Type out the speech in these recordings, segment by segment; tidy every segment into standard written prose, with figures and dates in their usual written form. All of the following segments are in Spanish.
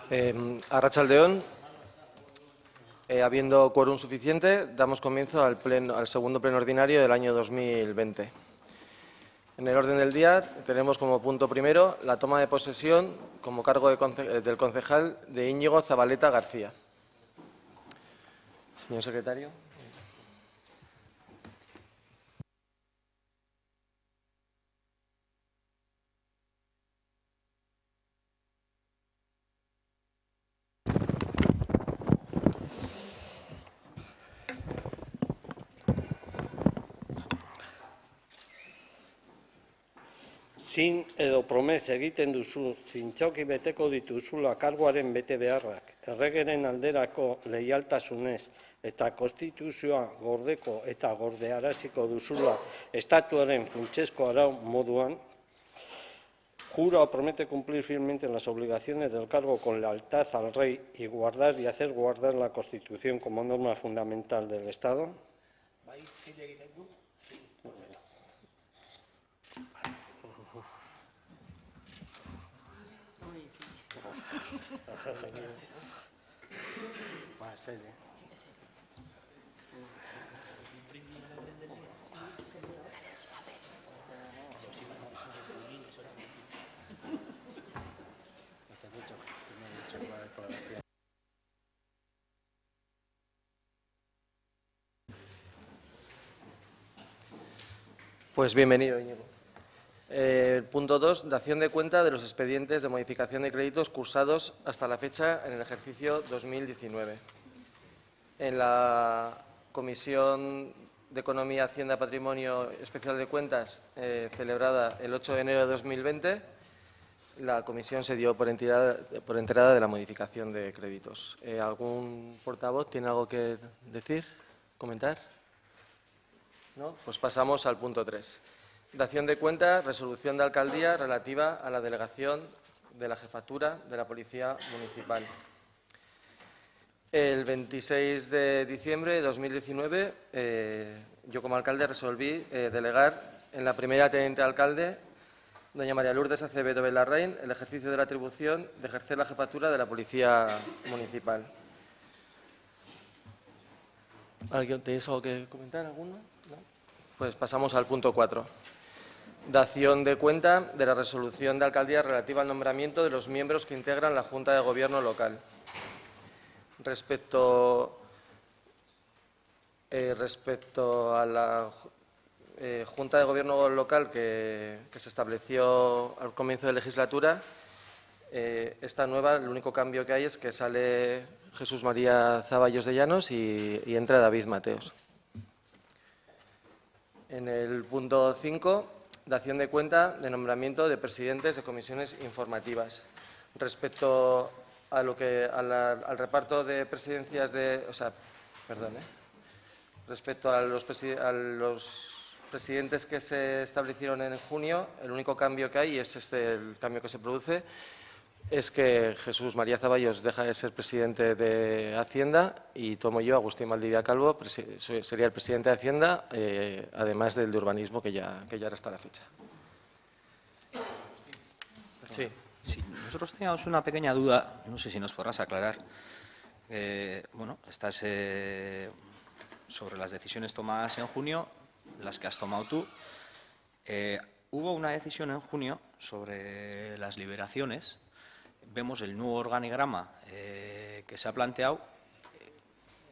Arratsaldeon, habiendo quórum suficiente, damos comienzo al segundo pleno ordinario del año 2020. En el orden del día tenemos como punto primero la toma de posesión como cargo del concejal de Íñigo Zabaleta García. Señor secretario. Zin edo promes egiten duzu zintzoki beteko dituzula karguaren bete beharrak, erregeren alderako leialtasunez eta konstituzioa gordeko eta gordearaziko duzula estatuaren funtsezko arau moduan, jura o promete cumplir fielmente las obligaciones del cargo con lealtad al rey y guardar y hacer guardar la Constitución como norma fundamental del Estado. Pues bienvenido, Íñigo. Punto 2. Dación de cuenta de los expedientes de modificación de créditos cursados hasta la fecha en el ejercicio 2019. En la Comisión de Economía, Hacienda, Patrimonio Especial de Cuentas, celebrada el 8 de enero de 2020, la comisión se dio por enterada de la modificación de créditos. ¿Algún portavoz tiene algo que decir, comentar? ¿No? Pues pasamos al punto 3. Dación de cuenta, resolución de alcaldía relativa a la delegación de la jefatura de la Policía Municipal. El 26 de diciembre de 2019, yo como alcalde resolví delegar en la primera teniente alcalde, doña María Lourdes Acevedo Belarraín, el ejercicio de la atribución de ejercer la jefatura de la Policía Municipal. ¿Alguien tenéis algo que comentar? ¿Alguno? ¿No? Pues pasamos al punto 4. Dación de cuenta de la resolución de alcaldía relativa al nombramiento de los miembros que integran la Junta de Gobierno local. Respecto a la Junta de Gobierno local que se estableció al comienzo de legislatura, esta nueva, el único cambio que hay es que sale Jesús María Zaballos de Llanos y entra David Mateos. En el punto 5, dación de cuenta de nombramiento de presidentes de comisiones informativas. Respecto a al reparto de presidencias respecto a los presidentes que se establecieron en junio, el único cambio que hay, y es el cambio que se produce, es que Jesús María Zaballos deja de ser presidente de Hacienda y tomo yo, Agustín Maldivia Calvo, sería el presidente de Hacienda, además del de Urbanismo, que ya era hasta la fecha. Sí. Sí, nosotros teníamos una pequeña duda, no sé si nos podrás aclarar. Estás sobre las decisiones tomadas en junio, las que has tomado tú. Hubo una decisión en junio sobre las liberaciones. Vemos el nuevo organigrama que se ha planteado.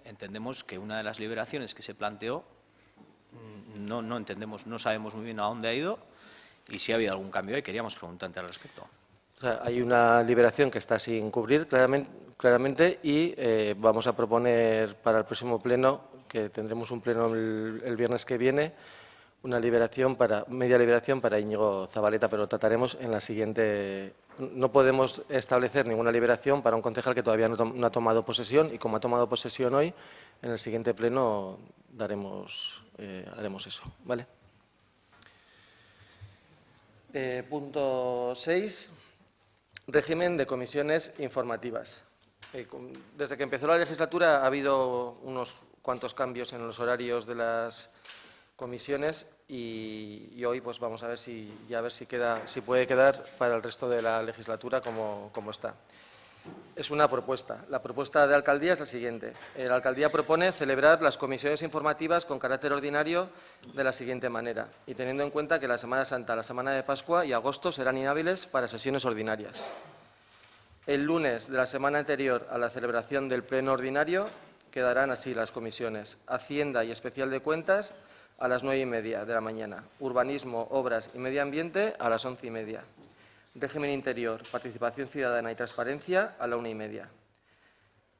Entendemos que una de las liberaciones que se planteó no entendemos, no sabemos muy bien a dónde ha ido y si ha habido algún cambio y queríamos preguntarte al respecto. O sea, hay una liberación que está sin cubrir claramente y vamos a proponer para el próximo pleno, que tendremos un pleno el viernes que viene, una media liberación para Íñigo Zabaleta, pero lo trataremos en la siguiente. No podemos establecer ninguna liberación para un concejal que todavía no ha tomado posesión y como ha tomado posesión hoy, en el siguiente pleno haremos eso, ¿vale? Punto 6. Régimen de comisiones informativas. Desde que empezó la legislatura ha habido unos cuantos cambios en los horarios de las comisiones y hoy pues vamos a ver si puede quedar para el resto de la legislatura como está. Es una propuesta. La propuesta de alcaldía es la siguiente. La alcaldía propone celebrar las comisiones informativas con carácter ordinario de la siguiente manera, y teniendo en cuenta que la Semana Santa, la Semana de Pascua y agosto serán inhábiles para sesiones ordinarias. El lunes de la semana anterior a la celebración del pleno ordinario quedarán así las comisiones: Hacienda y Especial de Cuentas a las 9:30 de la mañana, Urbanismo, Obras y Medio Ambiente a las 11:30. Régimen Interior, Participación Ciudadana y Transparencia a la 1:30.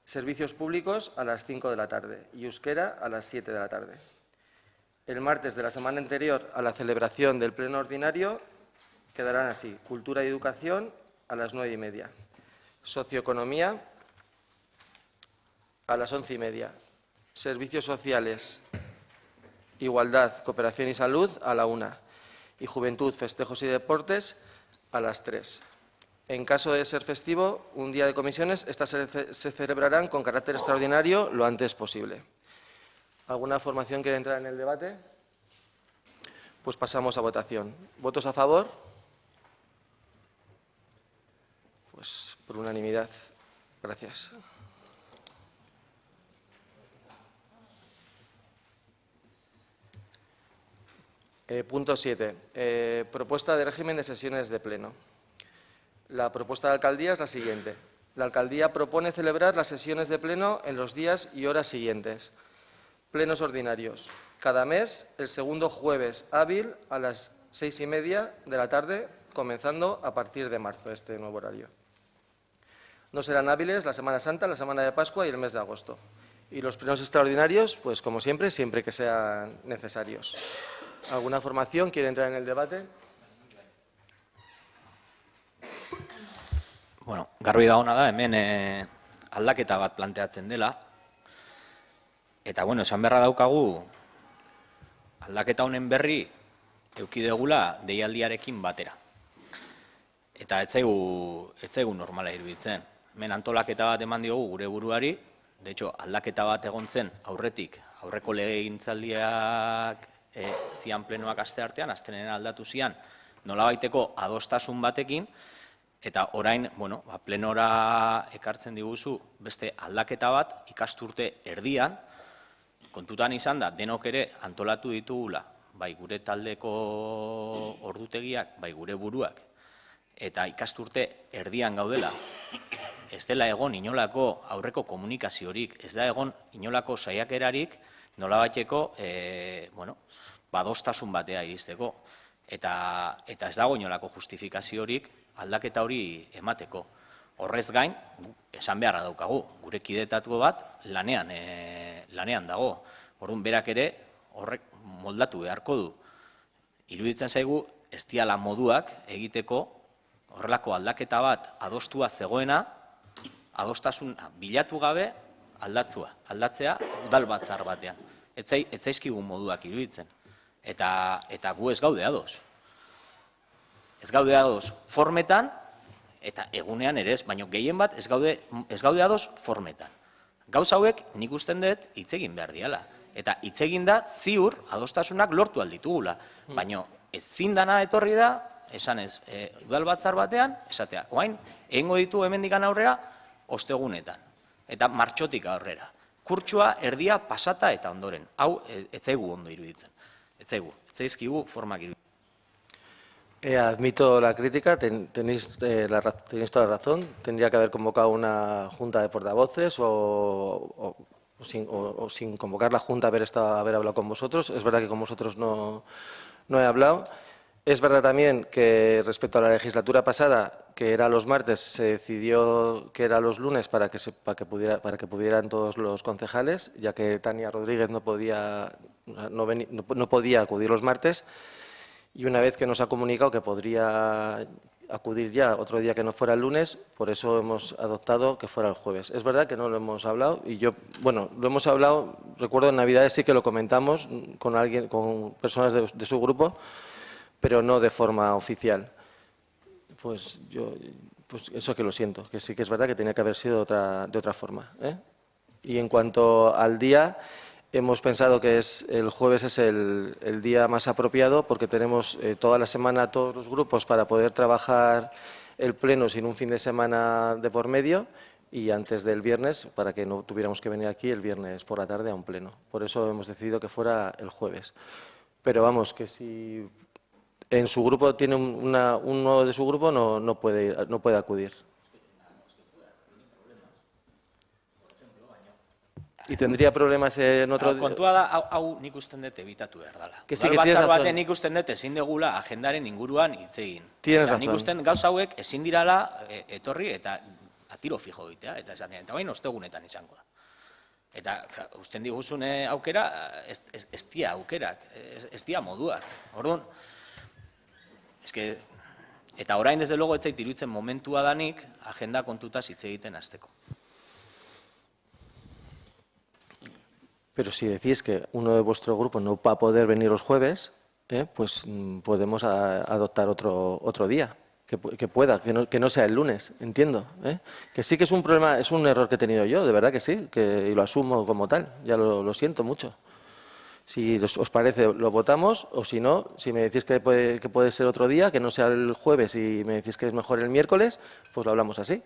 Servicios Públicos a las 5 de la tarde y Euskera a las 7 de la tarde. El martes de la semana anterior a la celebración del pleno ordinario quedarán así: Cultura y Educación a las 9:30. Socioeconomía a las 11:30. Servicios Sociales, Igualdad, Cooperación y Salud a la 1. Y Juventud, Festejos y Deportes a las 3. En caso de ser festivo, un día de comisiones, estas se celebrarán con carácter extraordinario lo antes posible. ¿Alguna formación quiere entrar en el debate? Pues pasamos a votación. ¿Votos a favor? Pues por unanimidad. Gracias. Punto 7. Propuesta de régimen de sesiones de pleno. La propuesta de alcaldía es la siguiente. La alcaldía propone celebrar las sesiones de pleno en los días y horas siguientes. Plenos ordinarios. Cada mes, el segundo jueves hábil a las 6:30 de la tarde, comenzando a partir de marzo este nuevo horario. No serán hábiles la Semana Santa, la Semana de Pascua y el mes de agosto. Y los plenos extraordinarios, pues como siempre que sean necesarios. ¿Alguna formación quiere entrar en el debate? Bueno, garbi dagoena da, hemen aldaketa bat planteatzen dela. Eta, bueno, esan beharra daukagu, aldaketa honen berri eduki degula deialdiarekin batera. Eta ez zaigu normala iruditzen. Hemen antolaketa bat eman diogu gure buruari, de hecho, aldaketa bat egon zen aurretik, aurreko legegintzaldiak zian plenoak asteartean, astelehenean aldatu zian, nolabaiteko adostasun batekin, eta orain, bueno, plenora ekartzen diguzu beste aldaketa bat ikasturte erdian, kontutan izan da, denok ere antolatu ditugula, bai gure taldeko ordutegiak, bai gure buruak, eta ikasturte erdian gaudela, ez dela egon inolako aurreko komunikaziorik, ez da egon inolako saiakerarik, nolabaiteko, bueno, badostasun batea iristeko. Eta ez dago inolako justifikaziorik aldaketa hori emateko. Horrez gain, esan beharra daukagu, gure kidetatu bat lanean dago. Orduan berak ere horrek moldatu beharko du. Iruditzen zaigu ez diala moduak egiteko horrelako aldaketa bat adostua zegoena, adostasun bilatu gabe aldatzea udal batzar batean. Ez zaizkigun moduak iruditzen. Eta gu ez gaude ados. Ez gaude ados formetan, eta egunean ere ez, baina gehien bat ez gaude ados formetan. Gauza hauek nik usten dut hitz egin behar diala. Eta hitz egin da ziur adostasunak lortu alditugula. Baina ezin dana etorri da, esan ez, udal batzar batean, esatea, oain, egingo ditu hemendik aurrera, ostegunetan. Eta martxotik aurrera. Kurtsua erdia pasata eta ondoren. Hau, ez zaigu ondo iruditzen. Ez zaizkigu formak iruditzen. Admito la crítica, tenéis toda la razón. Tendría que haber convocado una junta de portavoces o sin convocar la junta haber hablado con vosotros. Es verdad que con vosotros no he hablado. Es verdad también que respecto a la legislatura pasada, que era los martes, se decidió que era los lunes para que pudieran todos los concejales, ya que Tania Rodríguez no podía acudir los martes. Y una vez que nos ha comunicado que podría acudir ya otro día que no fuera el lunes, por eso hemos adoptado que fuera el jueves. Es verdad que no lo hemos hablado y lo hemos hablado, recuerdo en Navidades sí que lo comentamos con personas de su grupo, pero no de forma oficial. Pues eso que lo siento, que sí que es verdad que tenía que haber sido de otra forma. Y en cuanto al día, hemos pensado que el jueves es el día más apropiado porque tenemos toda la semana todos los grupos para poder trabajar el pleno sin un fin de semana de por medio y antes del viernes, para que no tuviéramos que venir aquí el viernes por la tarde a un pleno. Por eso hemos decidido que fuera el jueves. Pero vamos, que si en su grupo tiene uno de su grupo, no puede acudir. Y tendría problemas en otro... Kontua da, hau nik usten dut ebitatu behar dela. Que sí, que tienes Udal razón. baten nik usten dut ezin degula agendaren inguruan hitz egin. Tienes Eta nik razón. usten gauza hauek ezin dirala etorri eta atiro fijo egitea, eta esan eta bain ostegunetan izango da. Eta usten diguzune aukera, ez dia aukerak, ez dia moduak. Orduan, eta orain desde luego etzait iruditzen momentua danik agenda kontutaz hitz egiten hasteko. Pero si decís que uno de vuestro grupo no va a poder venir los jueves, pues podemos adoptar otro día, que pueda, que no sea el lunes, entiendo. Que sí que es un problema, es un error que he tenido yo, de verdad que sí, y lo asumo como tal, ya lo siento mucho. Si os parece, lo votamos, o si no, si me decís que puede ser otro día, que no sea el jueves y me decís que es mejor el miércoles, pues lo hablamos así.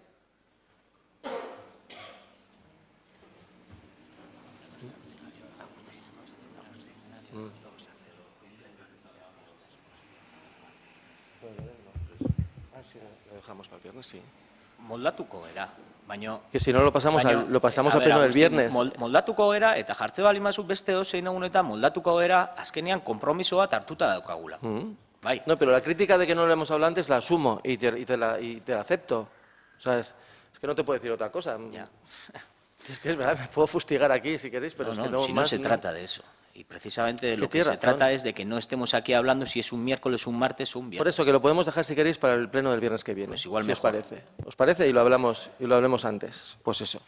Lo dejamos para el viernes, sí. Moldatuko gera, baina... Que si no lo pasamos al pleno del viernes. Moldatuko gera, eta jartze bali mazu beste dozein egunetan moldatuko gera, azkenean konpromiso bat hartuta daukagula. Bai. No, pero la crítica de que no lo hemos hablado antes la asumo y te la acepto. O sea, es que no te puedo decir otra cosa. Ya. Es que es verdad, me puedo fustigar aquí si queréis, pero es que no si más. no se trata de eso. Y precisamente de lo que tienes se razón. trata es de que no estemos aquí hablando si es un miércoles, un martes o un viernes. Por eso que lo podemos dejar si queréis para el pleno del viernes que viene. Pues igual si mejor. os parece. ¿Os parece? Y lo hablemos antes. Pues eso.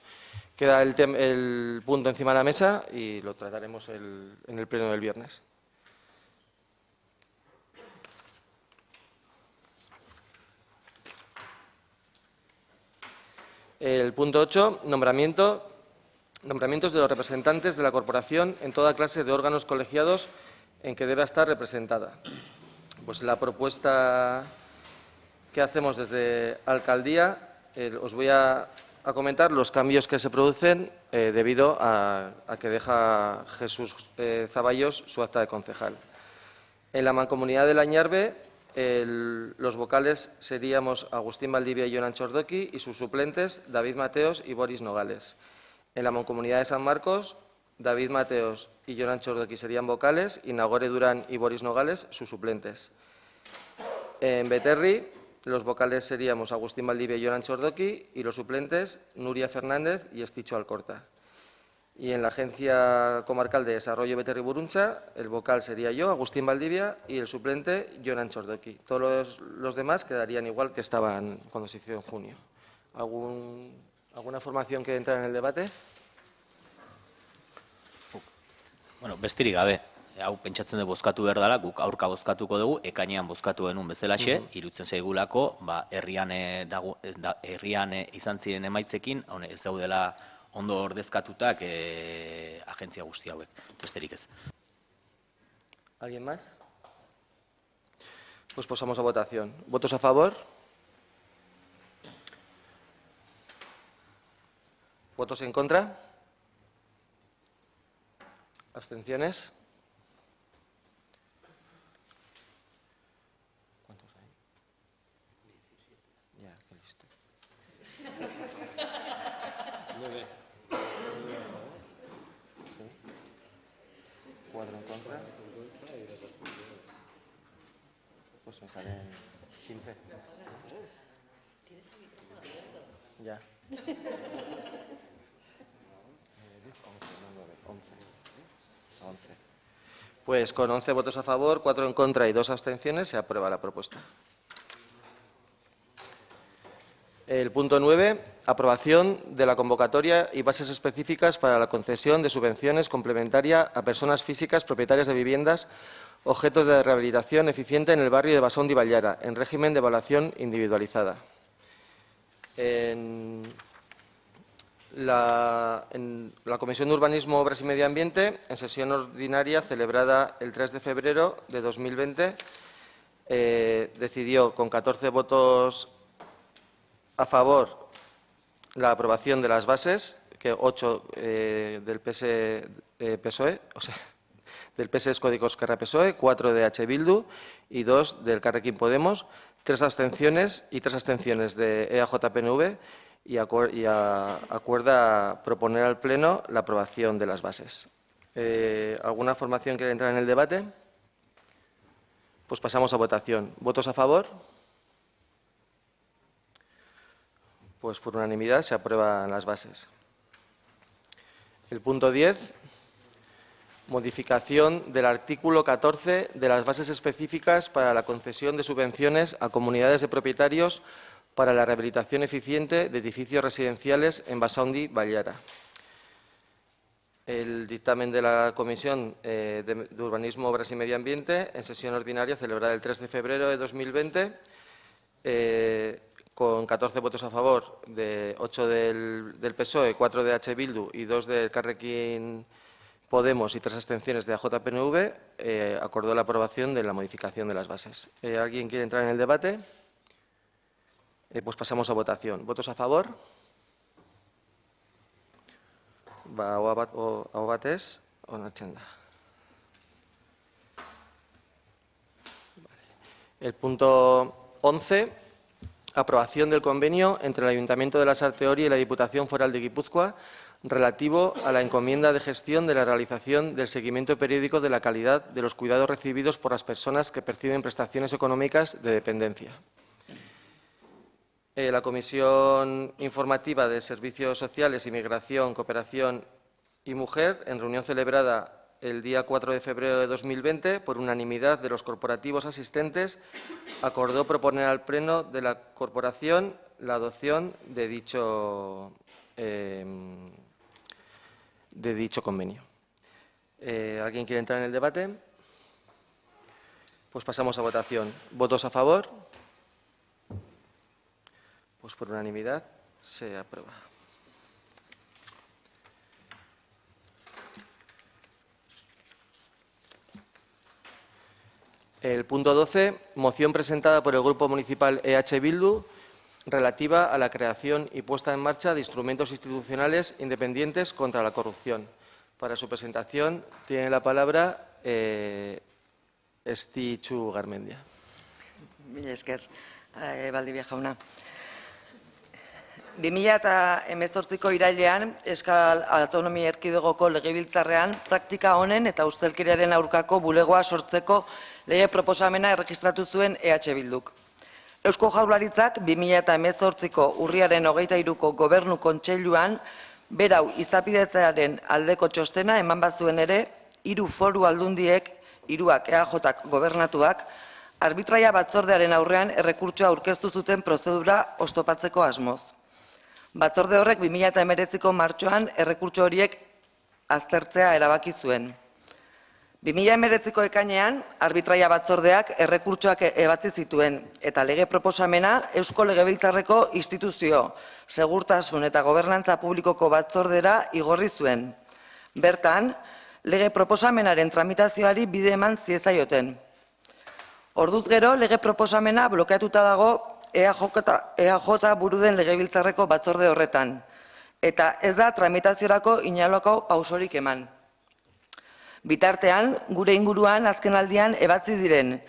Queda el punto encima de la mesa y lo trataremos en el pleno del viernes. El punto 8, nombramientos de los representantes de la corporación en toda clase de órganos colegiados en que deba estar representada. Pues la propuesta que hacemos desde Alcaldía, os voy a comentar los cambios que se producen debido a que deja Jesús Zaballos su acta de concejal. En la Mancomunidad de Lañarbe, los vocales seríamos Agustín Valdivia y Jonan Chordoqui y sus suplentes David Mateos y Boris Nogales. En la Mancomunidad de San Marcos, David Mateos y Jonan Chordoqui serían vocales y Nagore Durán y Boris Nogales sus suplentes. En Beterri, los vocales seríamos Agustín Valdivia y Jonan Chordoqui y los suplentes Nuria Fernández y Esticho Alcorta. Y en la Agencia Comarcal de Desarrollo Beterri-Buruncha, el vocal sería yo, Agustín Valdivia, y el suplente, Jonan Chordoqui. Todos los demás quedarían igual que estaban cuando se hizo en junio. ¿Alguna formación que entra en el debate? Bueno, besterik gabe, hau pentsatzen dut bozkatu behar dela, guk aurka bozkatuko dugu, ekainean bozkatu genuen bezalaxe, iruditzen zaigulako, herrian izan ziren emaitzekin, ez daudela ondo ordezkatutak agentzia guzti hauek, besterik ez. ¿Alguien más? Pues pasamos a votación. ¿Votos a favor? ¿Votos en contra? ¿Abstenciones? ¿Cuántos hay? 17. Ya, qué listo. 9. ¿Sí? 4 en contra. Pues me salen 15. Ya. 11. Pues con 11 votos a favor, 4 en contra y 2 abstenciones se aprueba la propuesta. El punto 9, aprobación de la convocatoria y bases específicas para la concesión de subvenciones complementarias a personas físicas propietarias de viviendas objeto de rehabilitación eficiente en el barrio de Basón de Ballara, en régimen de evaluación individualizada. En la Comisión de Urbanismo, Obras y Medio Ambiente, en sesión ordinaria celebrada el 3 de febrero de 2020, decidió con 14 votos A favor, la aprobación de las bases, que 8 del PSOE, o sea, del PS Escódico Esquerra PSOE, 4 de H. Bildu y 2 del Carrequín Podemos, 3 abstenciones y 3 abstenciones de EAJ-PNV y acuerda proponer al Pleno la aprobación de las bases. ¿Alguna formación quiere entrar en el debate? Pues pasamos a votación. ¿Votos a favor? Pues por unanimidad se aprueban las bases. El punto 10, modificación del artículo 14 de las bases específicas para la concesión de subvenciones a comunidades de propietarios para la rehabilitación eficiente de edificios residenciales en Basaundi, Ballara. El dictamen de la Comisión de Urbanismo, Obras y Medio Ambiente, en sesión ordinaria celebrada el 3 de febrero de 2020, con 14 votos a favor, de 8 del PSOE, 4 de H. Bildu y 2 del Carrequín Podemos y 3 abstenciones de AJ-PNV, acordó la aprobación de la modificación de las bases. ¿Alguien quiere entrar en el debate? Pues pasamos a votación. ¿Votos a favor? ¿Aho batez onartzen da? El punto 11. Aprobación del convenio entre el Ayuntamiento de Lasarte-Oria y la Diputación Foral de Guipúzcoa relativo a la encomienda de gestión de la realización del seguimiento periódico de la calidad de los cuidados recibidos por las personas que perciben prestaciones económicas de dependencia. La Comisión Informativa de Servicios Sociales, Inmigración, Cooperación y Mujer, en reunión celebrada el día 4 de febrero de 2020, por unanimidad de los corporativos asistentes, acordó proponer al Pleno de la Corporación la adopción de dicho convenio. ¿Alguien quiere entrar en el debate? Pues pasamos a votación. ¿Votos a favor? Pues por unanimidad se aprueba. El punto 12, moción presentada por el Grupo Municipal EH Bildu relativa a la creación y puesta en marcha de instrumentos institucionales independientes contra la corrupción. Para su presentación tiene la palabra Estitxu Garmendia. Mila esker, Valdivia jauna. 2018ko irailean, Euskal Autonomia Erkidegoko Legebiltzarrean praktika honen eta ustelkeriaren aurkako bulegoa sortzeko lege proposamena erregistratu zuen EH Bilduk. Eusko Jaurlaritzak 2018ko urriaren 23ko Gobernu Kontseiluan berau izapidetzearen aldeko txostena eman bazuen ere, 3 foru aldundiek, 3ak EAJak gobernatuak, arbitraia batzordearen aurrean errekurtsoa aurkeztu zuten prozedura oztopatzeko asmoz. Batzorde horrek 2019ko martxoan errekurtso horiek aztertzea erabaki zuen. 2019ko ekainean arbitraia batzordeak errekurtsoak ebatzi zituen eta lege proposamena Eusko Legebiltzarreko instituzio, segurtasun eta gobernantza publikoko batzordera igorri zuen. Bertan, lege proposamenaren tramitazioari bide eman ziezaioten. Orduz gero, lege proposamena blokeatuta dago EAJ buru den Legebiltzarreko batzorde horretan, eta ez da tramitaziorako inolako pausorik eman. Bitartean, gure inguruan azkenaldian ebatzi diren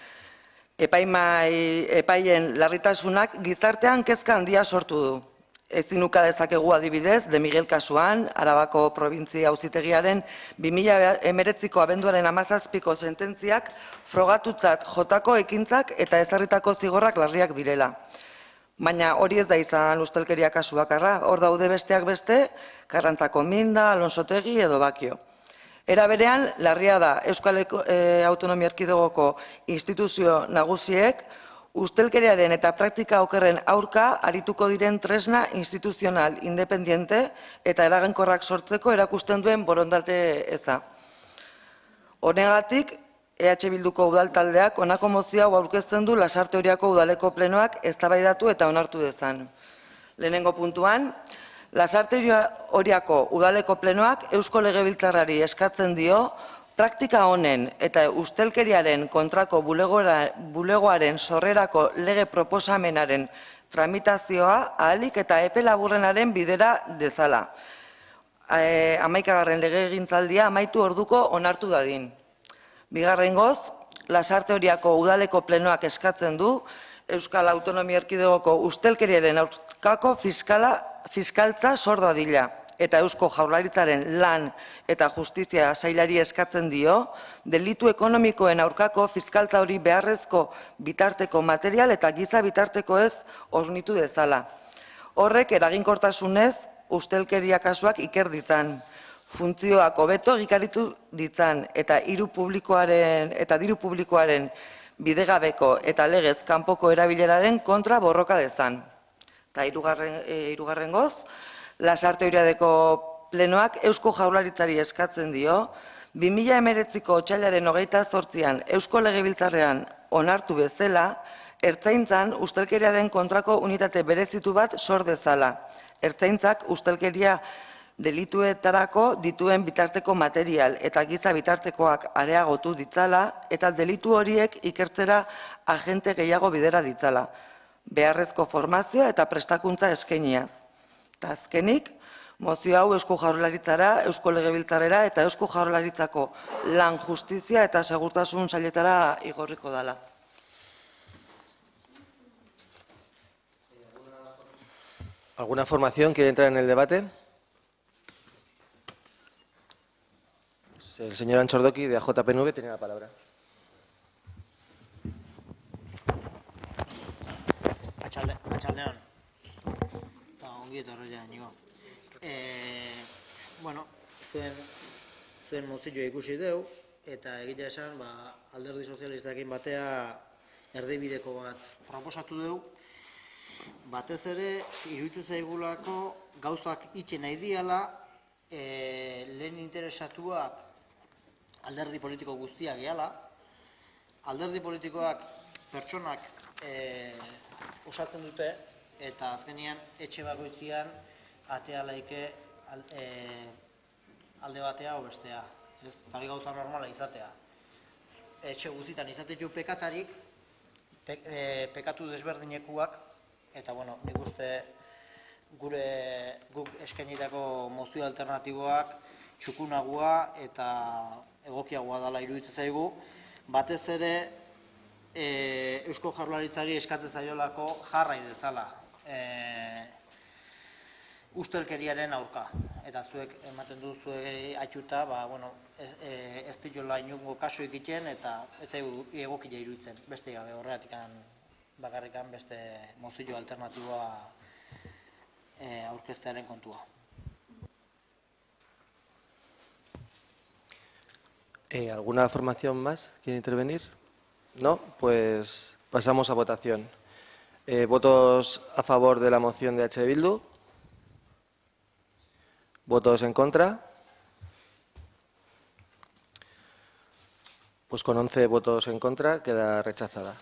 epaien larritasunak gizartean kezka handia sortu du. Ezin uka dezakegu adibidez, De Miguel kasuan, Arabako Probintzia Auzitegiaren 2019ko abenduaren 17ko sententziak frogatutzat jotako ekintzak eta ezarritako zigorrak larriak direla. Baina hori ez da izan ustelkeria kasu bakarra, hor daude besteak beste, Karrantzako Minda, Alonsotegi edo Bakio. Era berean, larria da Euskal Autonomia Erkidegoko instituzio nagusiek ustelkeriaren eta praktika okerren aurka arituko diren tresna instituzional independiente eta eraginkorrak sortzeko erakusten duen borondate eza. Honegatik, EH Bilduko udal taldeak honako mozio hau aurkezten du Lasarte-Oriako udaleko plenoak eztabaidatu eta onartu dezan. Lehenengo puntuan, Lasarte-Oriako udaleko plenoak Eusko Legebiltzarrari eskatzen dio praktika honen eta ustelkeriaren kontrako bulegoaren sorrerako lege proposamenaren tramitazioa ahalik eta epe laburrenaren bidera dezala. 11. legegintzaldia amaitu orduko onartu dadin. Bigarrengoz, Lasarte Oriako udaleko plenoak eskatzen du Euskal Autonomia Erkidegoko ustelkeriaren aurkako fiskaltza sor dadila eta Eusko Jaurlaritzaren lan eta justizia sailari eskatzen dio delitu ekonomikoen aurkako fiskaltza hori beharrezko bitarteko material eta giza bitarteko ez hornitu dezala. Horrek eraginkortasunez ustelkeria kasuak iker ditzan, funtzioak hobeto egikaritu ditzan eta diru publikoaren bidegabeko eta legez kanpoko erabileraren kontra borroka dezan. Eta hirugarrengoz, Lasarte Oriadeko plenoak Eusko Jaurlaritzari eskatzen dio 2019ko otsailaren 28an Eusko Legebiltzarrean onartu bezala, Ertzaintzan ustelkeriaren kontrako unitate berezitu bat sor dezala. Ertzaintzak ustelkeria delituetarako dituen bitarteko material eta giza bitartekoak areagotu ditzala eta delitu horiek ikertzera agente gehiago bidera ditzala. Beharrezko formazioa eta prestakuntza eskainiaz. Eta azkenik, mozio hau Eusko Jaurlaritzara, Eusko Legebiltzarrera eta Eusko Jaurlaritzako lan justizia eta segurtasun sailetara igorriko dela. ¿Alguna formación quiere entrar en el debate? El señor Anchordoki, de AJPNV, tiene la palabra. Atxaldean. Eta ongi eta horreia, nigo. Bueno, zuen mozioa ikusi deu, eta egitea esan, alderdi sozialistakin batea erdibideko bat proposatu deu, batez ere, iruditzen zaigulako gauzak itxe nahi diala, lehen interesatuak alderdi politiko guztiak gehala, alderdi politikoak pertsonak osatzen dute, eta azkenean etxe bakoitzian atea laike alde batea o bestea. Ez, tali gauza normala izatea. Etxe guztietan izatetu pekatarik, pekatu desberdinekuak, eta bueno, nik uste guk eskainitako mozio alternatiboak txukunagua eta egokiagoa dela iruditzen zaigu, batez ere Eusko Jaurlaritzari eskatzen zaiolako jarrai dezala ustelkeriaren aurka. Eta zuek ematen du zuek atxuta, ez dituela inungo kaso egiten eta ez zaigu egokia iruditzen. Beste gabe horregatik bakarrikan beste mozio alternatiboa aurkeztearen kontua. ¿Alguna formación más quiere intervenir? No, pues pasamos a votación. ¿Votos a favor de la moción de H. Bildu? ¿Votos en contra? Pues con 11 votos en contra queda rechazada.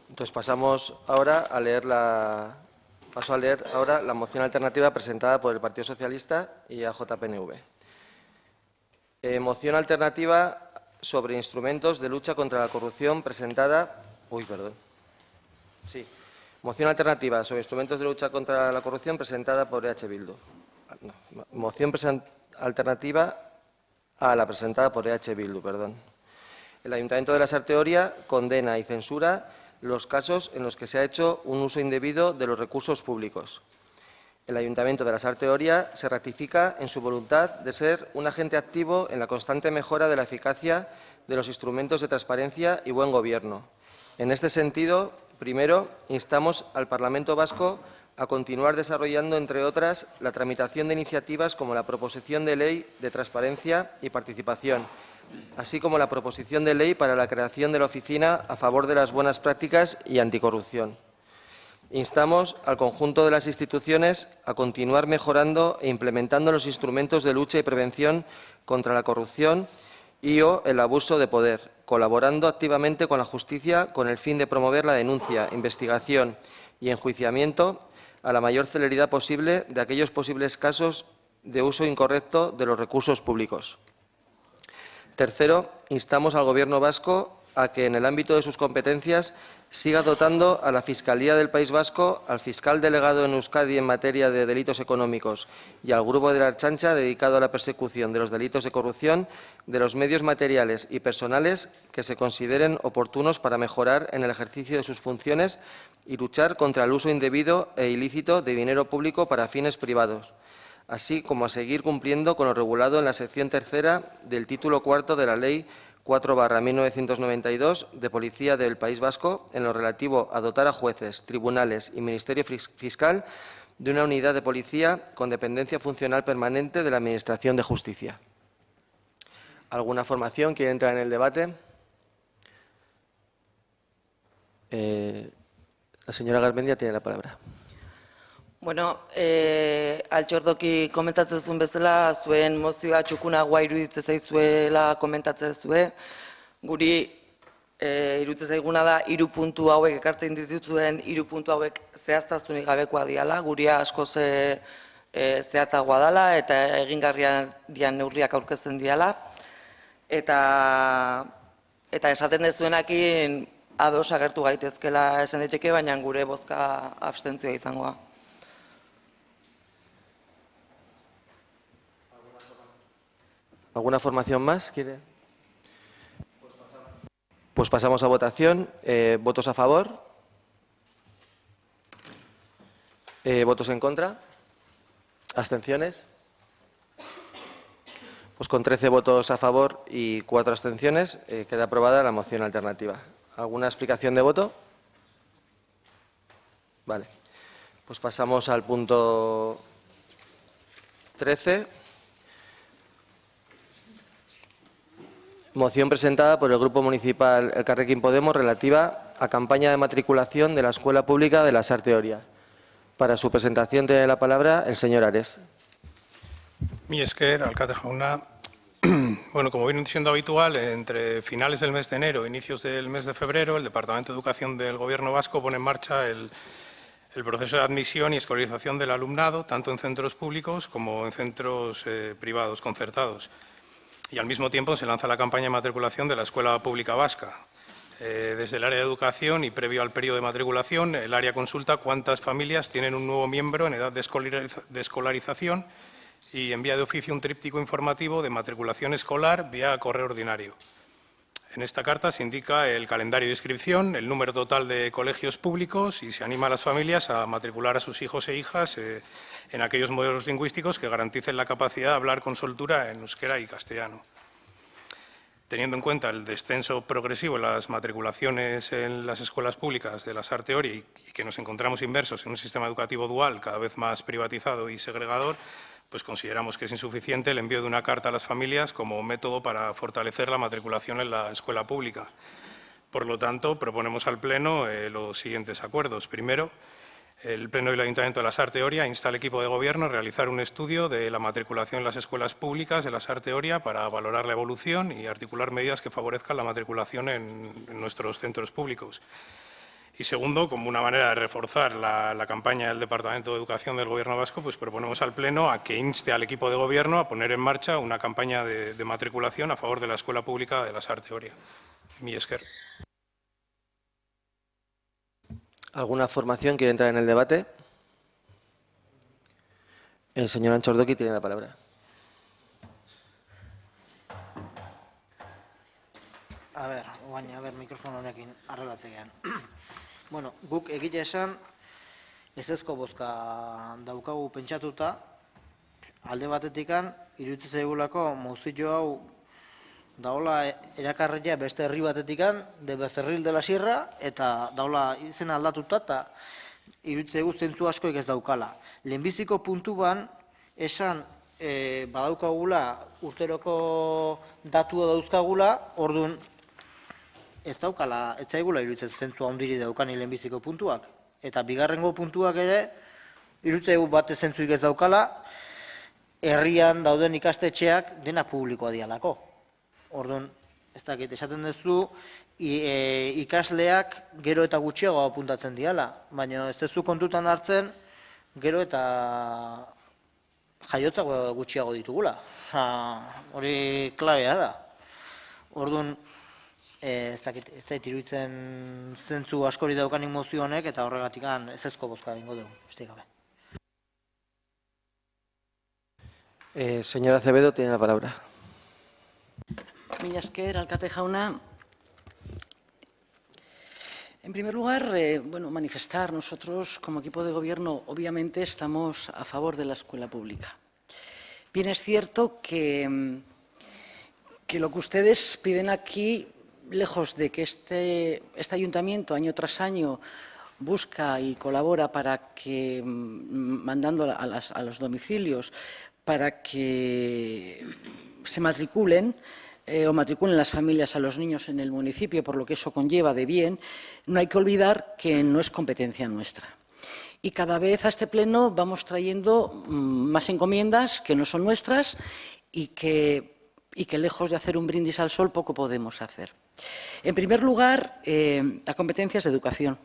Entonces pasamos ahora a leer la moción alternativa presentada por el Partido Socialista y AJPNV. Moción alternativa sobre instrumentos de lucha contra la corrupción presentada... Moción alternativa sobre instrumentos de lucha contra la corrupción presentada por EH Bildu. Moción alternativa a la presentada por EH Bildu, perdón. El Ayuntamiento de Lasarte Oria condena y censura los casos en los que se ha hecho un uso indebido de los recursos públicos. El Ayuntamiento de Lasarte Oria se ratifica en su voluntad de ser un agente activo en la constante mejora de la eficacia de los instrumentos de transparencia y buen gobierno. En este sentido, primero, instamos al Parlamento Vasco a continuar desarrollando, entre otras, la tramitación de iniciativas como la Proposición de Ley de Transparencia y Participación, así como la Proposición de Ley para la creación de la Oficina a favor de las buenas prácticas y anticorrupción. Instamos al conjunto de las instituciones a continuar mejorando e implementando los instrumentos de lucha y prevención contra la corrupción y/o el abuso de poder, colaborando activamente con la justicia con el fin de promover la denuncia, investigación y enjuiciamiento a la mayor celeridad posible de aquellos posibles casos de uso incorrecto de los recursos públicos. Tercero, instamos al Gobierno vasco a que en el ámbito de sus competencias siga dotando a la Fiscalía del País Vasco, al fiscal delegado en Euskadi en materia de delitos económicos y al Grupo de la Ertzaintza dedicado a la persecución de los delitos de corrupción de los medios materiales y personales que se consideren oportunos para mejorar en el ejercicio de sus funciones y luchar contra el uso indebido e ilícito de dinero público para fines privados, así como a seguir cumpliendo con lo regulado en la sección tercera del título cuarto de la Ley 4/1992 de Policía del País Vasco en lo relativo a dotar a jueces, tribunales y Ministerio Fiscal de una unidad de policía con dependencia funcional permanente de la Administración de Justicia. ¿Alguna formación quiere entrar en el debate? La señora Garmendia tiene la palabra. Bueno, altxordoki komentatzen zuen bezala, zuen mozioa txukunagoa iruditzen zaizuela komentatzen zuen. Guri iruditzen zaiguna da 3 puntu hauek ekartzen dituzuen 3 puntu hauek zehaztasunik gabekoa diala, guri asko zehatzagoa dela eta egingarrian dian neurriak aurkezten diala. Eta esaten dezuenakin ados agertu gaitezkela esan daiteke, baina gure bozka abstentzioa izangoa. ¿Alguna formación más quiere? Pues pasamos a votación. ¿Votos a favor? ¿Votos en contra? ¿Abstenciones? Pues con 13 votos a favor y 4 abstenciones queda aprobada la moción alternativa. ¿Alguna explicación de voto? Vale. Pues pasamos al punto 13. Moción presentada por el Grupo Municipal Elkarrekin Podemos relativa a campaña de matriculación de la Escuela Pública de la Sarteoria. Para su presentación tiene la palabra el señor Ares. Mi esker, alcalde jauna. Bueno, como viene siendo habitual, entre finales del mes de enero e inicios del mes de febrero, el Departamento de Educación del Gobierno vasco pone en marcha el proceso de admisión y escolarización del alumnado, tanto en centros públicos como en centros privados concertados. Y al mismo tiempo se lanza la campaña de matriculación de la Escuela Pública Vasca. Desde el área de educación y previo al periodo de matriculación, el área consulta cuántas familias tienen un nuevo miembro en edad de escolarización y envía de oficio un tríptico informativo de matriculación escolar vía correo ordinario. En esta carta se indica el calendario de inscripción, el número total de colegios públicos y se anima a las familias a matricular a sus hijos e hijas en aquellos modelos lingüísticos que garanticen la capacidad de hablar con soltura en euskera y castellano. Teniendo en cuenta el descenso progresivo en las matriculaciones en las escuelas públicas de la Sarteoria y que nos encontramos inmersos en un sistema educativo dual cada vez más privatizado y segregador, pues consideramos que es insuficiente el envío de una carta a las familias como método para fortalecer la matriculación en la escuela pública. Por lo tanto, proponemos al Pleno los siguientes acuerdos. Primero, el Pleno del Ayuntamiento de la Sarteoria insta al equipo de Gobierno a realizar un estudio de la matriculación en las escuelas públicas de la Sarteoria para valorar la evolución y articular medidas que favorezcan la matriculación en nuestros centros públicos. Y segundo, como una manera de reforzar la campaña del Departamento de Educación del Gobierno vasco, pues proponemos al Pleno a que inste al equipo de Gobierno a poner en marcha una campaña de matriculación a favor de la Escuela Pública de la Sarteoria. Mi esker. ¿Alguna formación quiere entrar en el debate? El señor Antxordoki tiene la palabra. A ver, mikrofono honekin arrelatzean. Bueno, guk egite esan, ezezko bozka daukagu pentsatuta, alde batetikan, iruditzen zaigulako mozio hau daola erakarria beste herri batetikan, de Becerril de la Sierra, eta daola izena aldatuta, eta iruditzen zaigu zentzu askoik ez daukala. Lehenbiziko puntuan, esan badaukagula, urteroko datua dauzkagula, orduan, ez daukala, ez zaigula iruditzen zentzua ondiri daukani lehenbiziko puntuak. Eta bigarrengo puntuak ere, iruditzen bate zentzuik ez daukala, herrian dauden ikastetxeak dena publikoa dialako. Orduan, ez dakit, esaten duzu, ikasleak gero eta gutxiago apuntatzen diala, baina ez duzu kontutan hartzen, gero eta jaiotza gutxiago ditugula. Hori klabea da. Orduan, ez zait iruditzen zentzu askori daukanik mozio honek, eta horregatik ezezko bozka egingo dugu, besterik gabe. Señora Acevedo, tiene la palabra. Mila esker, alkate jauna. En primer lugar, manifestar, nosotros como equipo de gobierno obviamente estamos a favor de la escuela pública. Bien es cierto que lo que ustedes piden aquí, lejos de que este ayuntamiento año tras año busca y colabora para que, mandando a los domicilios, para que se matriculen o matriculen las familias a los niños en el municipio, por lo que eso conlleva de bien, no hay que olvidar que no es competencia nuestra. Y cada vez a este pleno vamos trayendo más encomiendas que no son nuestras y que lejos de hacer un brindis al sol poco podemos hacer. En primer lugar, la competencia es de educación.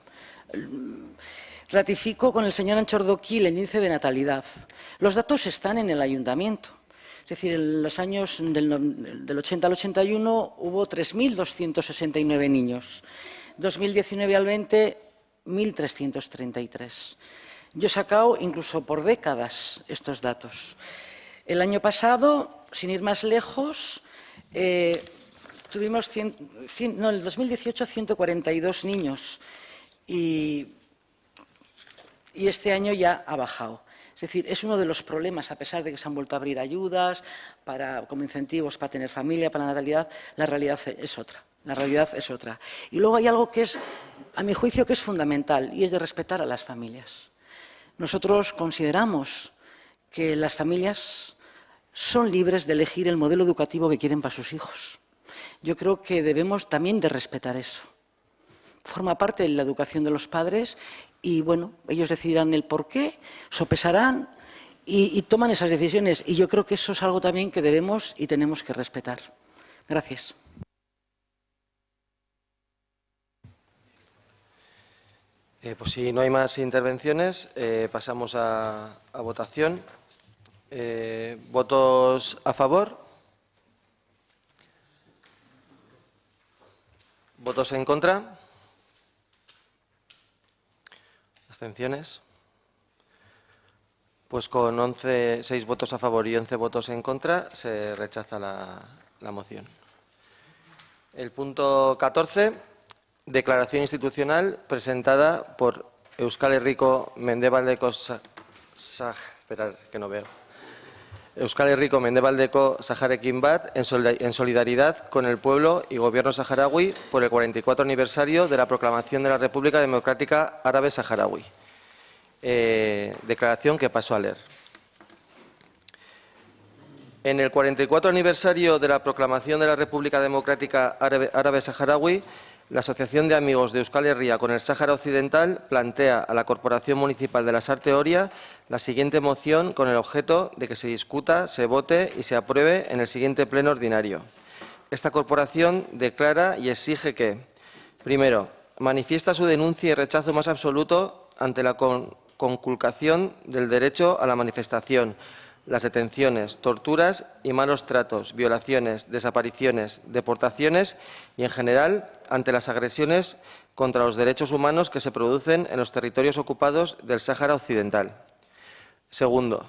Ratifico con el señor Anchordoqui el índice de natalidad. Los datos están en el ayuntamiento. Es decir, en los años del 80 al 81 hubo 3.269 niños. 2019 al 20, 1.333. Yo he sacado incluso por décadas estos datos. El año pasado, sin ir más lejos, tuvimos en el 2018 142 niños y este año ya ha bajado. Es decir, es uno de los problemas, a pesar de que se han vuelto a abrir ayudas como incentivos para tener familia, para la natalidad, la realidad es otra. La realidad es otra. Y luego hay algo que es, a mi juicio, que es fundamental, y es de respetar a las familias. Nosotros consideramos que las familias son libres de elegir el modelo educativo que quieren para sus hijos. Yo creo que debemos también de respetar eso. Forma parte de la educación de los padres y, bueno, ellos decidirán el porqué, sopesarán y toman esas decisiones. Y yo creo que eso es algo también que debemos y tenemos que respetar. Gracias. Pues si no hay más intervenciones, pasamos a votación. ¿Votos a favor? ¿Votos en contra? ¿Abstenciones? Pues con 6 votos a favor y 11 votos en contra se rechaza la moción. El punto 14, declaración institucional presentada por Euskal Herriko Mendebaldeko Euskal Herriko Mendebaldeko Saharekin Bat en solidaridad con el pueblo y gobierno saharaui por el 44 aniversario de la proclamación de la República Democrática Árabe Saharaui. Declaración que paso a leer. En el 44 aniversario de la proclamación de la República Democrática Árabe Saharaui, la Asociación de Amigos de Euskal Herria con el Sáhara Occidental plantea a la Corporación Municipal de la Sarte Oria la siguiente moción con el objeto de que se discuta, se vote y se apruebe en el siguiente pleno ordinario. Esta corporación declara y exige que, primero, manifiesta su denuncia y rechazo más absoluto ante la conculcación del derecho a la manifestación, las detenciones, torturas y malos tratos, violaciones, desapariciones, deportaciones y, en general, ante las agresiones contra los derechos humanos que se producen en los territorios ocupados del Sáhara Occidental. Segundo,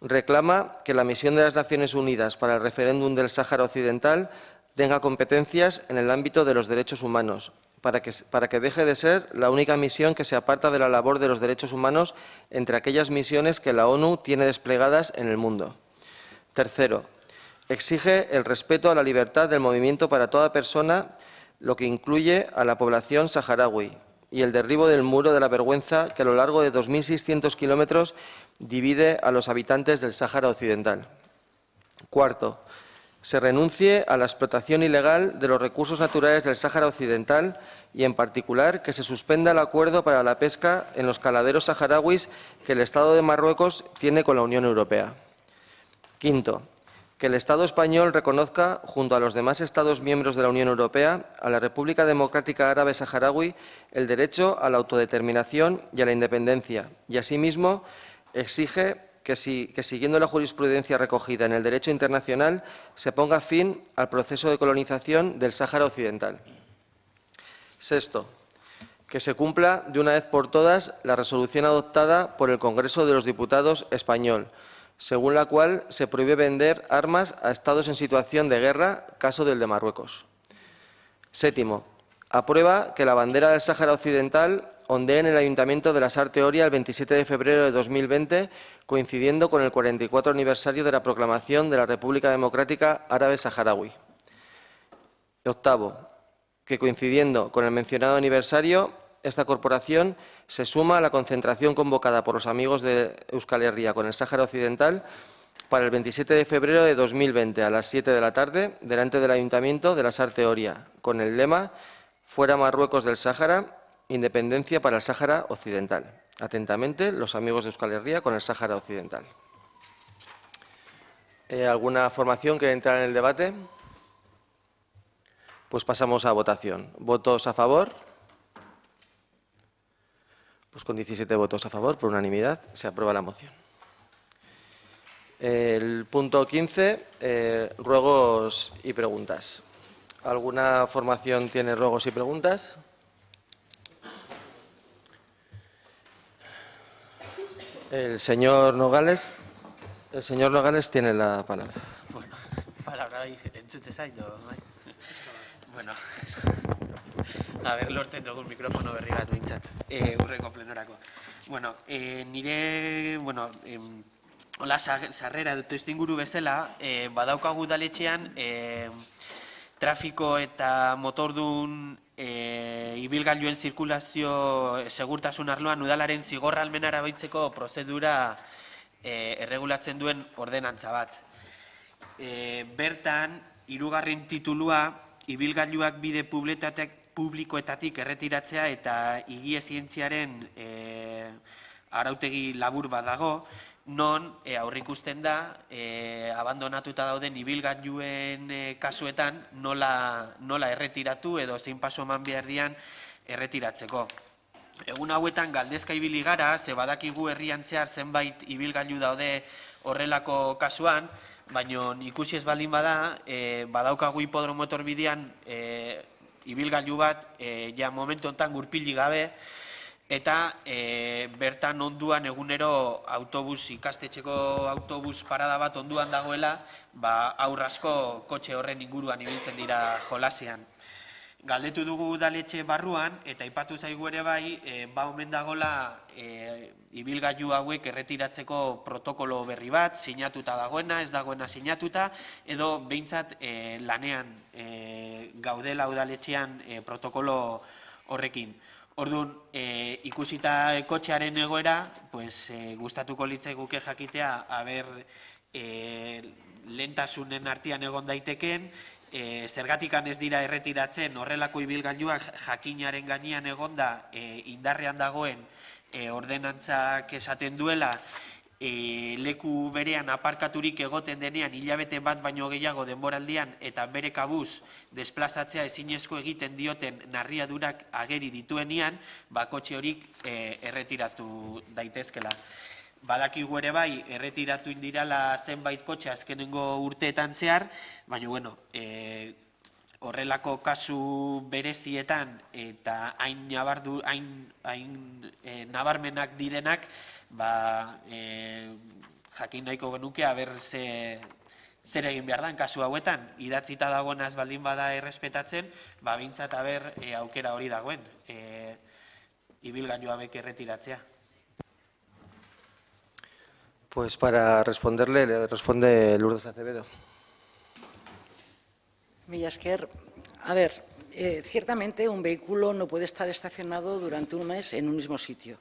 reclama que la misión de las Naciones Unidas para el referéndum del Sáhara Occidental tenga competencias en el ámbito de los derechos humanos, para que deje de ser la única misión que se aparta de la labor de los derechos humanos entre aquellas misiones que la ONU tiene desplegadas en el mundo. Tercero, exige el respeto a la libertad del movimiento para toda persona, lo que incluye a la población saharaui, y el derribo del muro de la vergüenza que a lo largo de 2.600 kilómetros divide a los habitantes del Sáhara Occidental. Cuarto, se renuncie a la explotación ilegal de los recursos naturales del Sáhara Occidental y, en particular, que se suspenda el acuerdo para la pesca en los caladeros saharauis que el Estado de Marruecos tiene con la Unión Europea. Quinto, que el Estado español reconozca, junto a los demás Estados miembros de la Unión Europea, a la República Democrática Árabe Saharaui el derecho a la autodeterminación y a la independencia, y, asimismo, exige que siguiendo la jurisprudencia recogida en el derecho internacional, se ponga fin al proceso de colonización del Sáhara Occidental. Sexto, que se cumpla de una vez por todas la resolución adoptada por el Congreso de los Diputados español, según la cual se prohíbe vender armas a estados en situación de guerra, caso del de Marruecos. Séptimo, aprueba que la bandera del Sáhara Occidental ondee en el Ayuntamiento de la Sarte Oria el 27 de febrero de 2020, coincidiendo con el 44 aniversario de la proclamación de la República Democrática Árabe Saharaui. Octavo, que coincidiendo con el mencionado aniversario, esta corporación se suma a la concentración convocada por los amigos de Euskal Herria con el Sáhara Occidental para el 27 de febrero de 2020 a las 7 de la tarde, delante del Ayuntamiento de la Sarte Oria, con el lema «Fuera Marruecos del Sáhara, independencia para el Sáhara Occidental». Atentamente, los amigos de Euskal Herria con el Sáhara Occidental. ¿Alguna formación que entrar en el debate? Pues pasamos a votación. ¿Votos a favor? Pues con 17 votos a favor, por unanimidad, se aprueba la moción. El punto 15, ruegos y preguntas. ¿Alguna formación tiene ruegos y preguntas? El señor Nogales tiene la palabra. Bueno, palabra entzute zaitu, bai? Bueno, a ber, lortzen dugun mikrofono berri bat behintzat, urreko plenorako. Bueno, nire, hola, sarrera dut testuinguru bezala, badaukagu udaletxean trafiko eta motordun ibilgailuen zirkulazio segurtasun arloan udalaren zigorra almenara baitzeko prozedura erregulatzen duen ordenantza bat. Bertan, 3. titulua, ibilgailuak bide publikoetatik erretiratzea eta higie zientziaren arautegi labur bat dago, non aurrikusten da abandonatuta dauden ibilgailuen kasuetan nola erretiratu edo zein paso eman behar dian erretiratzeko. Egun hauetan galdezka ibili gara, ze badakigu herrian zehar zenbait ibilgailu daude horrelako kasuan, baina ikusi ez baldin bada, badaukagu hipodromo etorbidean ibilgailu bat, ja momentu honetan gurpili gabe, eta bertan onduan egunero ikastetxeko autobus parada bat onduan dagoela, haur asko kotxe horren inguruan ibiltzen dira jolasean. Galdetu dugu udaletxe barruan, eta aipatu zaigu ere bai, omen dagoela ibilgailu hauek erretiratzeko protokolo berri bat, sinatuta dagoena, ez dagoena sinatuta, edo behintzat lanean gaudela udaletxean protokolo horrekin. Orduan, ikusita kotxearen egoera, gustatuko litzaiguke jakitea, aber lehentasunen artean egon daiteken, zergatikan ez dira erretiratzen horrelako ibilgailuak jakinaren gainean egonda indarrean dagoen ordenantzak esaten duela, leku berean aparkaturik egoten denean hilabete bat baino gehiago denboraldian eta bere kabuz desplazatzea ezinezko egiten dioten narriadurak ageri dituenean, kotxe horik erretiratu daitezkela. Badakigu ere bai, erretiratu indirala zenbait kotxe azkenengo urteetan zehar, baina, horrelako kasu berezietan eta hain nabarmenak direnak, jakin nahiko genuke, aber zer egin behar dan kasu hauetan, idatzita dagoena ez baldin bada errespetatzen, bintzat aber aukera hori dagoen, ibilgailu hauek erretiratzea. Pues para responderle, le responde Lourdes Acevedo. Mila esker. A ver, ciertamente un vehículo no puede estar estacionado durante un mes en un mismo sitio.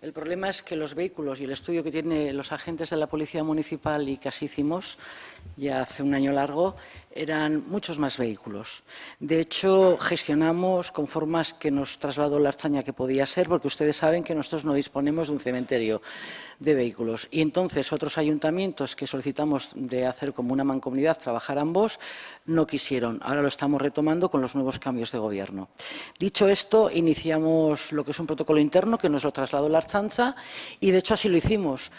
El problema es que los vehículos y el estudio que tienen los agentes de la Policía Municipal y que así hicimos ya hace un año largo, eran muchos más vehículos. De hecho, gestionamos con formas que nos trasladó la Ertzaintza que podía ser, porque ustedes saben que nosotros no disponemos de un cementerio de vehículos. Y entonces otros ayuntamientos que solicitamos de hacer como una mancomunidad, trabajar ambos, no quisieron. Ahora lo estamos retomando con los nuevos cambios de gobierno. Dicho esto, iniciamos lo que es un protocolo interno que nos lo trasladó la Ertzaintza y de hecho así lo hicimos.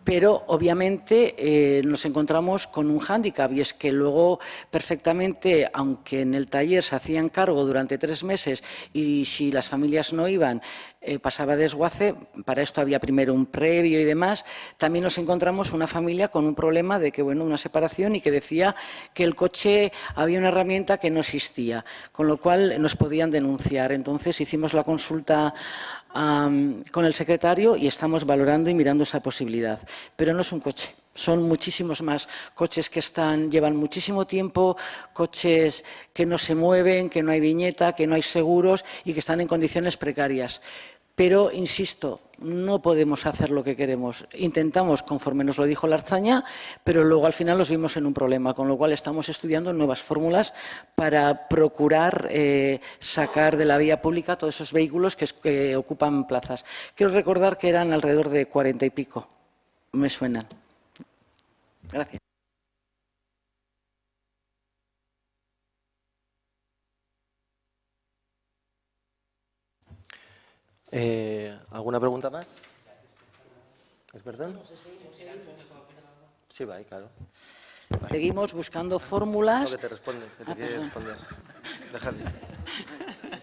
Pero, obviamente, nos encontramos con un hándicap y es que luego perfectamente, aunque en el taller se hacían cargo durante 3 meses y si las familias no iban, pasaba desguace, para esto había primero un previo y demás, también nos encontramos una familia con un problema de que, bueno, una separación y que decía que el coche había una herramienta que no existía, con lo cual nos podían denunciar. Entonces hicimos la consulta con el secretario y estamos valorando y mirando esa posibilidad. Pero no es un coche. Son muchísimos más coches que llevan muchísimo tiempo, coches que no se mueven, que no hay viñeta, que no hay seguros y que están en condiciones precarias. Pero, insisto, no podemos hacer lo que queremos. Intentamos, conforme nos lo dijo la Ertzaintza, pero luego al final nos vimos en un problema, con lo cual estamos estudiando nuevas fórmulas para procurar sacar de la vía pública todos esos vehículos que ocupan plazas. Quiero recordar que eran alrededor de 40 y pico. Me suenan. Gracias. ¿Alguna pregunta más? ¿Es verdad? Sí, va, claro. Seguimos buscando fórmulas. No, que te responde, que te quiere responder. Déjale.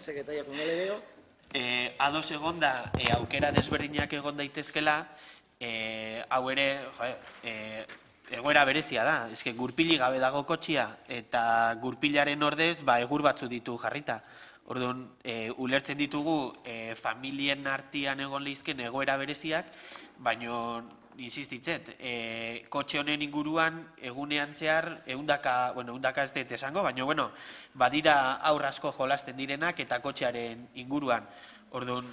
Secretaria, como le veo. Ados egonda, aukera desberdinak egon daitezkela, hau ere, egoera berezia da. Eske gurpili gabe dago kotxia eta gurpilaren ordez egur batzu ditu jarrita. Orduan, ulertzen ditugu familien artean egon lehizken egoera bereziak, baina insistitzet, kotxe honen inguruan egunean zehar ehundaka ez dut esango, baina badira aurra asko jolasten direnak eta kotxearen inguruan. Orduan,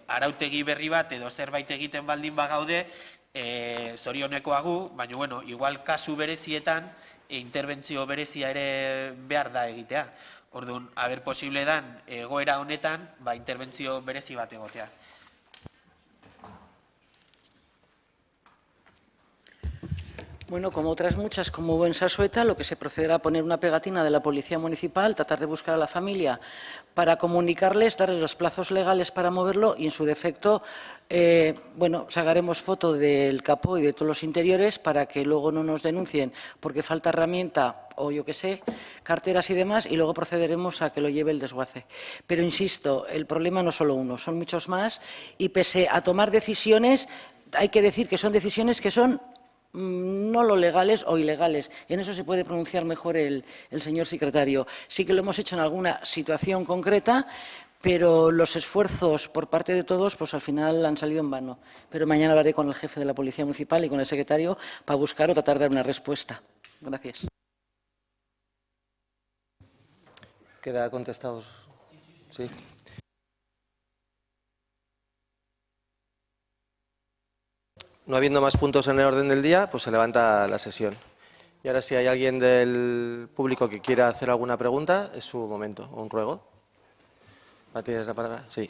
arautegi berri bat edo zerbait egiten baldin bagaude, zorionekoagu, baina igual kasu berezietan interbentzio berezia ere behar da egitea. Orduan, haber posible dan egoera honetan, interbentzio berezi bat egotea. Bueno, como otras muchas, como buen Sasueta, lo que se procederá a poner una pegatina de la Policía Municipal, tratar de buscar a la familia para comunicarles, darles los plazos legales para moverlo y, en su defecto, sacaremos foto del capó y de todos los interiores para que luego no nos denuncien porque falta herramienta o yo qué sé, carteras y demás, y luego procederemos a que lo lleve el desguace. Pero, insisto, el problema no es solo uno, son muchos más y pese a tomar decisiones, hay que decir que son decisiones que son no lo legales o ilegales. En eso se puede pronunciar mejor el señor secretario. Sí que lo hemos hecho en alguna situación concreta, pero los esfuerzos por parte de todos pues al final han salido en vano. Pero mañana hablaré con el jefe de la Policía Municipal y con el secretario para buscar o tratar de dar una respuesta. Gracias. ¿Queda contestado? Sí. No habiendo más puntos en el orden del día, pues se levanta la sesión. Y ahora, si hay alguien del público que quiera hacer alguna pregunta, es su momento. ¿O un ruego? ¿Tienes la palabra? Sí.